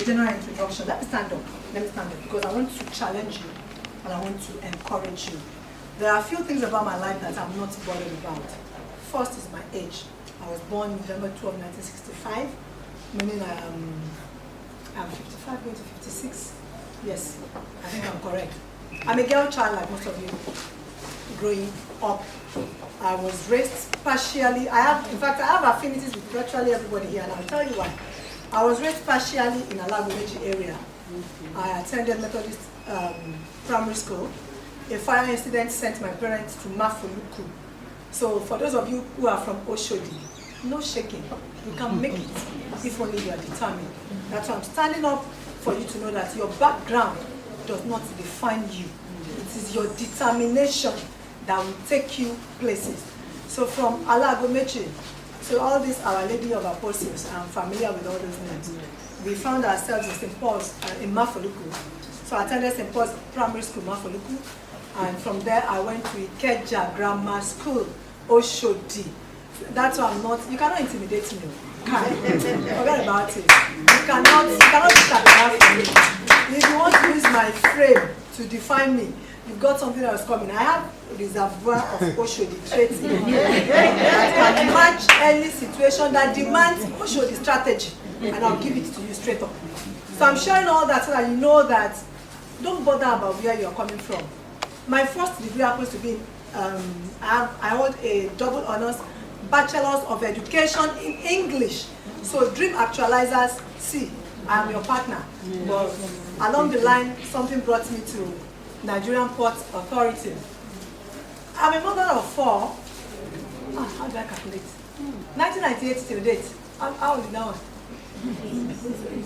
general introduction. Let me stand up. Because I want to challenge you and I want to encourage you. There are a few things about my life that I'm not bothered about. First is my age. I was born November 12, 1965, meaning I'm 55, going to 56. Yes, I think I'm correct. I'm a girl child like most of you. Growing up, I was raised partially. In fact, I have affinities with virtually everybody here, and I'll tell you why. I was raised partially in Alagomeji area. I attended Methodist primary school. A fire incident sent my parents to Mafoluku. So for those of you who are from Oshodi, no shaking. You can make it if only you are determined. That's why I'm standing up for you to know that your background does not define you. It is your determination that will take you places. So from Alagomeji, so all this Our Lady of Apostles, I'm familiar with all those names. We found ourselves in St. Paul's in Mafoluku. So I attended St. Paul's Primary School, Mafoluku. And from there, I went to Ikeja Grammar School, Oshodi. That's why I'm not, you cannot intimidate me. Forget about it. You cannot distract me. If you want to use my frame to define me, you've got something else coming. I have a reservoir of Oshodi traits in me that can match any situation that demands Oshodi strategy. And I'll give it to you straight up. So I'm sharing all that so that you know that don't bother about where you're coming from. My first degree happens to be, I hold a double honors Bachelor's of Education in English. So dream actualizers, see, I'm your partner. But along the line, something brought me to Nigerian Port Authority. I'm a mother of 4. How do I calculate? 1998 till date. How old is that one?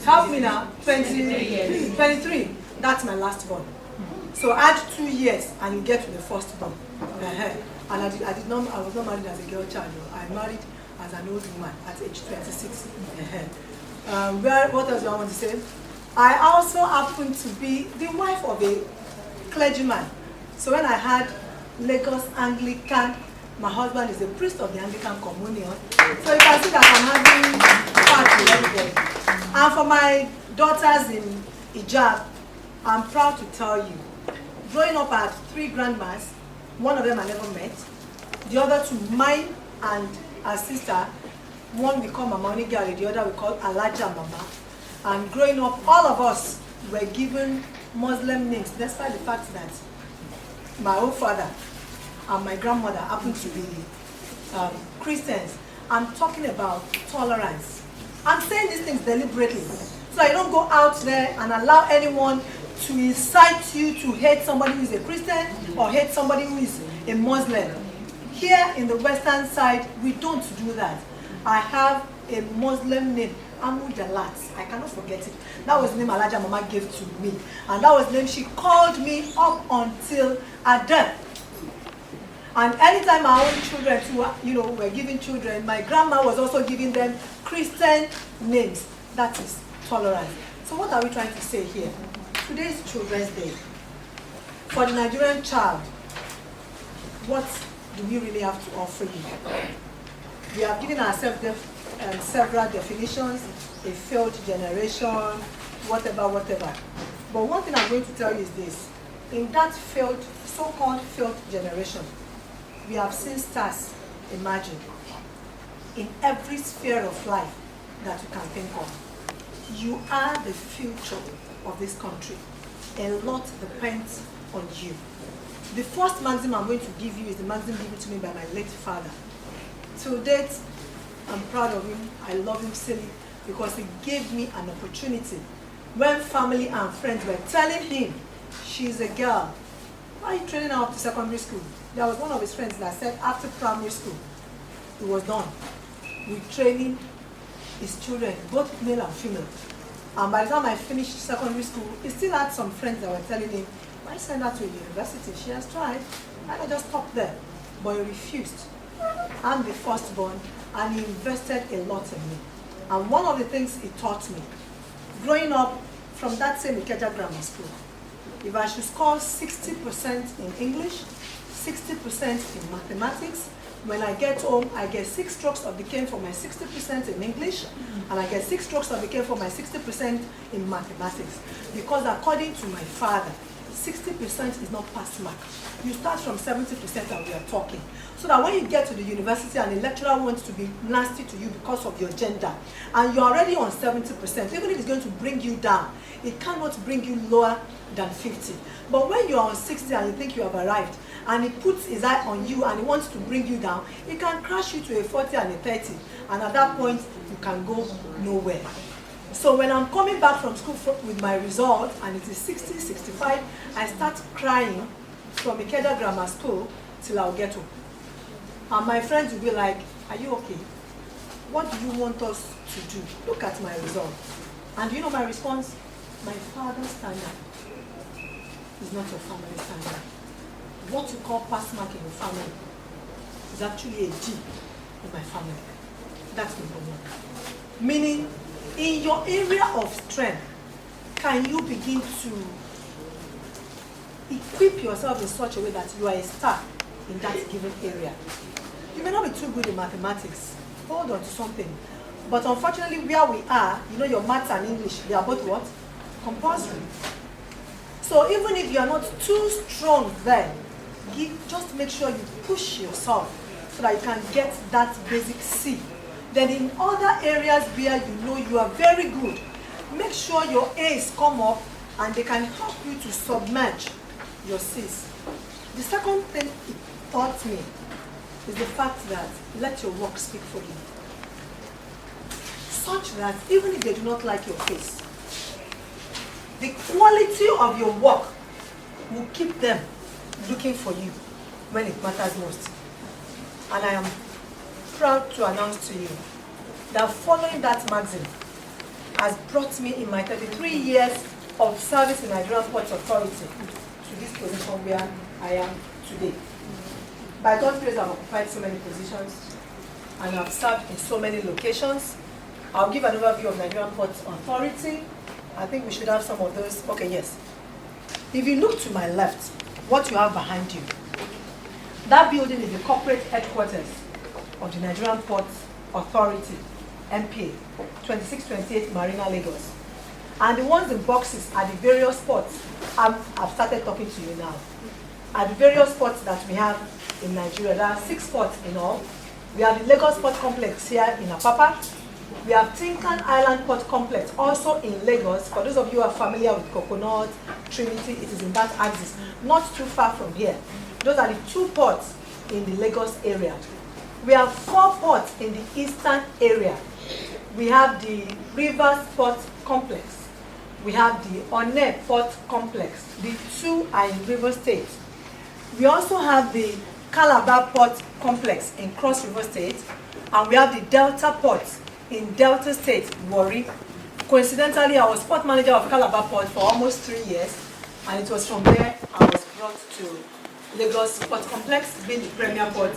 Help me now. 23. That's my last born. So add 2 years and you get to the first born. And I was not married as a girl child. I married as an old woman at age 26. What else do I want to say? I also happen to be the wife of a clergyman. So when I had Lagos Anglican, my husband is a priest of the Anglican Communion. So you can see that I'm having part with everybody. And for my daughters in Hijab, I'm proud to tell you, growing up I had 3 grandmas. One of them I never met. The other 2, mine and her sister. One we call Mama Onigari, the other we call Alaja Mama. And growing up, all of us were given Muslim names, despite the fact that my own father and my grandmother happened to be Christians. I'm talking about tolerance. I'm saying these things deliberately, so I don't go out there and allow anyone to incite you to hate somebody who is a Christian or hate somebody who is a Muslim. Here in the western side, we don't do that. I have a Muslim name, Amu Dalat. I cannot forget it. That was the name Alaja Mama gave to me. And that was the name she called me up until her death. And anytime our own children too, were giving children, my grandma was also giving them Christian names. That is tolerance. So what are we trying to say here? Today is Children's Day. For the Nigerian child, what do we really have to offer you? We have given ourselves several definitions, a failed generation, whatever. But one thing I'm going to tell you is this. In that so-called failed generation, we have seen stars emerging in every sphere of life that you can think of. You are the future of this country. A lot depends on you. The first maxim I'm going to give you is the maxim given to me by my late father. To date, I'm proud of him. I love him silly because he gave me an opportunity. When family and friends were telling him, she's a girl, why are you training her up to secondary school? There was one of his friends that said after primary school, he was done with training his children, both male and female. And by the time I finished secondary school, he still had some friends that were telling him, why send her to a university? She has tried. Why not just stop there? But he refused. I'm the firstborn, and he invested a lot in me. And one of the things he taught me, growing up from that same Ikeja Grammar School, if I should score 60% in English, 60% in mathematics, When I get home, I get 6 strokes of the cane for my 60% in English, and I get 6 strokes of the cane for my 60% in mathematics. Because according to my father, 60% is not pass mark. You start from 70% and we are talking. So that when you get to the university and the lecturer wants to be nasty to you because of your gender, and you're already on 70%, even if it's going to bring you down, it cannot bring you lower than 50. But when you're on 60 and you think you have arrived, and he puts his eye on you and he wants to bring you down, he can crash you to a 40 and a 30. And at that point, you can go nowhere. So when I'm coming back from school with my result, and it is 60, 65, I start crying from Ikeda Grammar School till I'll get home. And my friends will be like, are you okay? What do you want us to do? Look at my result. And you know my response? My father's standard is not your family standard. What you call pass mark in your family is actually a G in my family. That's number one. Meaning, in your area of strength, can you begin to equip yourself in such a way that you are a star in that given area? You may not be too good in mathematics. Hold on to something. But unfortunately, where we are, you know, your maths and English, they are both what? Compulsory. So even if you are not too strong there, just make sure you push yourself so that you can get that basic C. Then in other areas where you know you are very good, make sure your A's come up and they can help you to submerge your C's. The second thing it taught me is the fact that let your work speak for you. Such that even if they do not like your face, the quality of your work will keep them looking for you when it matters most. And I am proud to announce to you that following that magazine has brought me in my 33 years of service in Nigerian Ports Authority to this position where I am today. By God's grace, I've occupied so many positions and I've served in so many locations. I'll give an overview of Nigerian Ports Authority. I think we should have some of those. Okay, yes. If you look to my left, what you have behind you, that building is the corporate headquarters of the Nigerian Ports Authority, MPA, 2628 Marina, Lagos. And the ones in boxes are the various ports. I've started talking to you now. Are the various ports that we have in Nigeria. There are 6 ports in all. We have the Lagos Port Complex here in Apapa. We have Tinkan Island Port Complex also in Lagos. For those of you who are familiar with Coconut, Trinity, it is in that axis, not too far from here. Those are the 2 ports in the Lagos area. We have 4 ports in the eastern area. We have the Rivers Port Complex. We have the One Port Complex. The 2 are in River State. We also have the Calabar Port Complex in Cross River State. And we have the Delta Port in Delta State, Warri. Coincidentally, I was port manager of Calabar Port for almost 3 years. And it was from there I was brought to Lagos Port Complex, being the premier port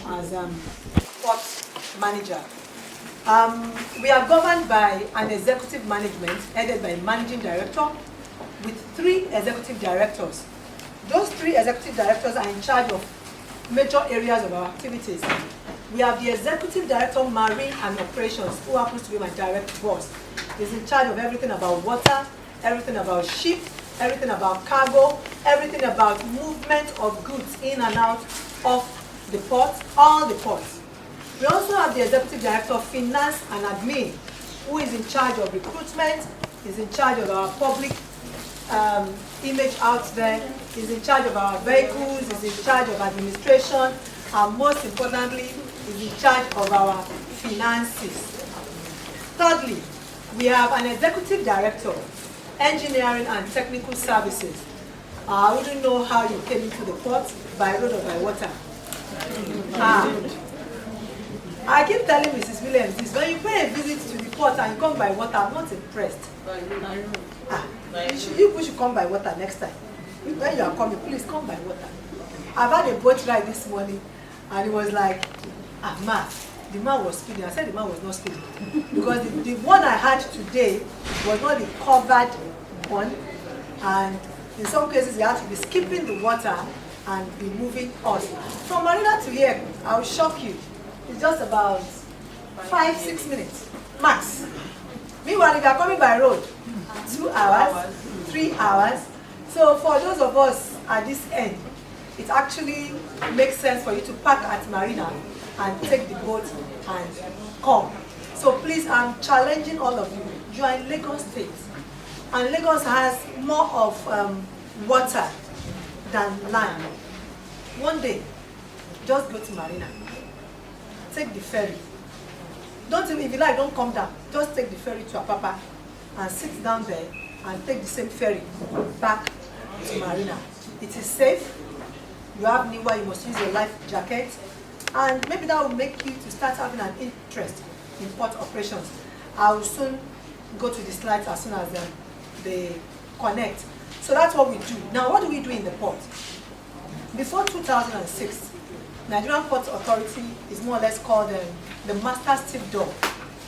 as port manager. We are governed by an executive management headed by a managing director with 3 executive directors. Those 3 executive directors are in charge of major areas of our activities. We have the executive director, Marine and Operations, who happens to be my direct boss. He's in charge of everything about water, everything about ship, everything about cargo, everything about movement of goods in and out of the port, all the ports. We also have the Executive Director of Finance and Admin, who is in charge of recruitment, is in charge of our public image out there, is in charge of our vehicles, is in charge of administration, and most importantly, is in charge of our finances. Thirdly, we have an Executive Director, Engineering and Technical Services. I wouldn't know how you came into the port, by road or by water. I keep telling Mrs. Williams this, when you pay a visit to the port and you come by water, I'm not impressed. You should come by water next time. When you are coming, please come by water. I've had a boat ride this morning and it was like, ma, the man was speeding. I said the man was not speeding. Because the one I had today was not the covered one. And in some cases, you have to be skipping the water and be moving us. From Marina to here, I will shock you. It's just about 5-6 minutes, max. Meanwhile, if you are coming by road, 2 hours, 3 hours. So for those of us at this end, it actually makes sense for you to park at Marina and take the boat and come. So please, I'm challenging all of you. You are in Lagos State, and Lagos has more of water than land. One day, just go to Marina, take the ferry. Don't, if you like, don't come down. Just take the ferry to Apapa and sit down there and take the same ferry back to Marina. It is safe. You have Niwa, you must use your life jacket, and maybe that will make you to start having an interest in port operations. I will soon go to the slides as soon as they connect. So that's what we do. Now, what do we do in the port? Before 2006, Nigerian Port Authority is more or less called the master stevedore.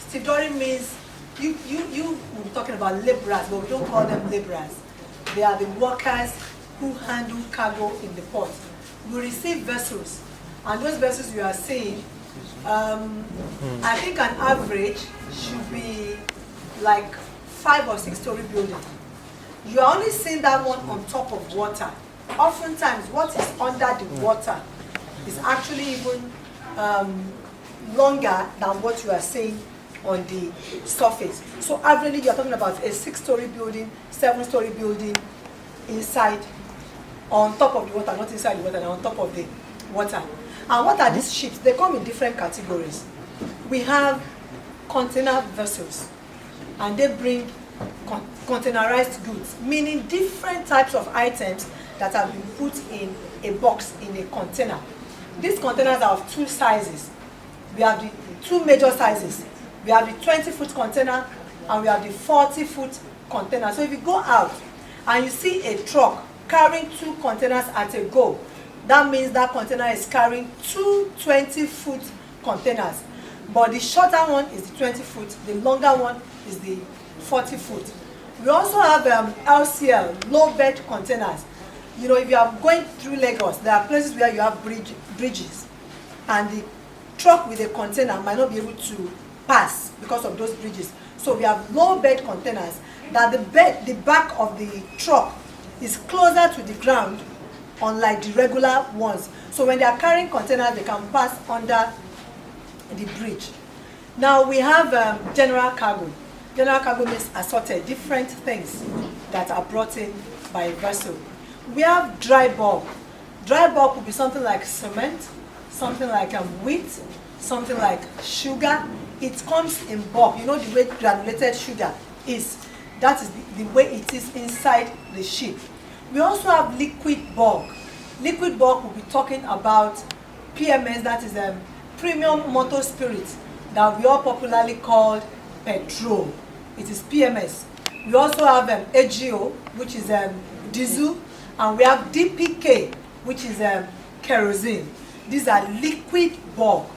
Stevedoring means you will be talking about laborers, but we don't call them laborers. They are the workers who handle cargo in the port. We receive vessels, and those vessels you are seeing, I think an average should be like 5 or 6 story building. You are only seeing that one on top of water. Oftentimes, what is under the water is actually even longer than what you are seeing on the surface. So averagely, you are talking about a 6-story building, 7-story building inside, on top of the water, not inside the water, on top of the water. And what are these ships? They come in different categories. We have container vessels, and they bring containerized goods, meaning different types of items that have been put in a box in a container. These containers are of 2 sizes. We have the 2 major sizes. We have the 20-foot container and we have the 40-foot container. So if you go out and you see a truck carrying 2 containers at a go, that means that container is carrying 2 20-foot containers. But the shorter one is the 20-foot, the longer one is the 40-foot. We also have LCL, low bed containers. You know, if you are going through Lagos, there are places where you have bridges, and the truck with a container might not be able to pass because of those bridges. So we have low bed containers that the back of the truck is closer to the ground, unlike the regular ones. So when they are carrying containers, they can pass under the bridge. Now we have general cargo. General cargo means assorted, different things that are brought in by a vessel. We have dry bulk. Dry bulk would be something like cement, something like wheat, something like sugar. It comes in bulk. You know the way granulated sugar is. That is the way it is inside the ship. We also have liquid bulk. Liquid bulk will be talking about PMS, that is premium motor spirit, that we all popularly called petrol. It is PMS. We also have AGO, which is diesel, and we have DPK, which is kerosene. These are liquid bulk.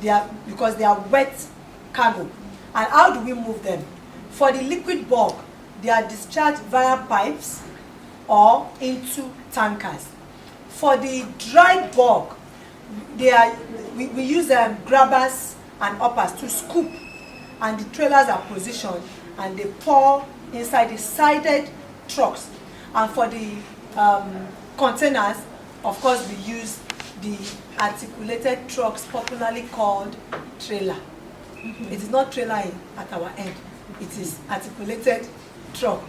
They are because they are wet cargo. And how do we move them? For the liquid bulk, they are discharged via pipes or into tankers. For the dry bulk, we use grabbers and uppers to scoop, and the trailers are positioned and they pour inside the sided trucks. And for the containers, of course, we use the articulated trucks, popularly called trailer. It is not trailer at our end, it is articulated truck.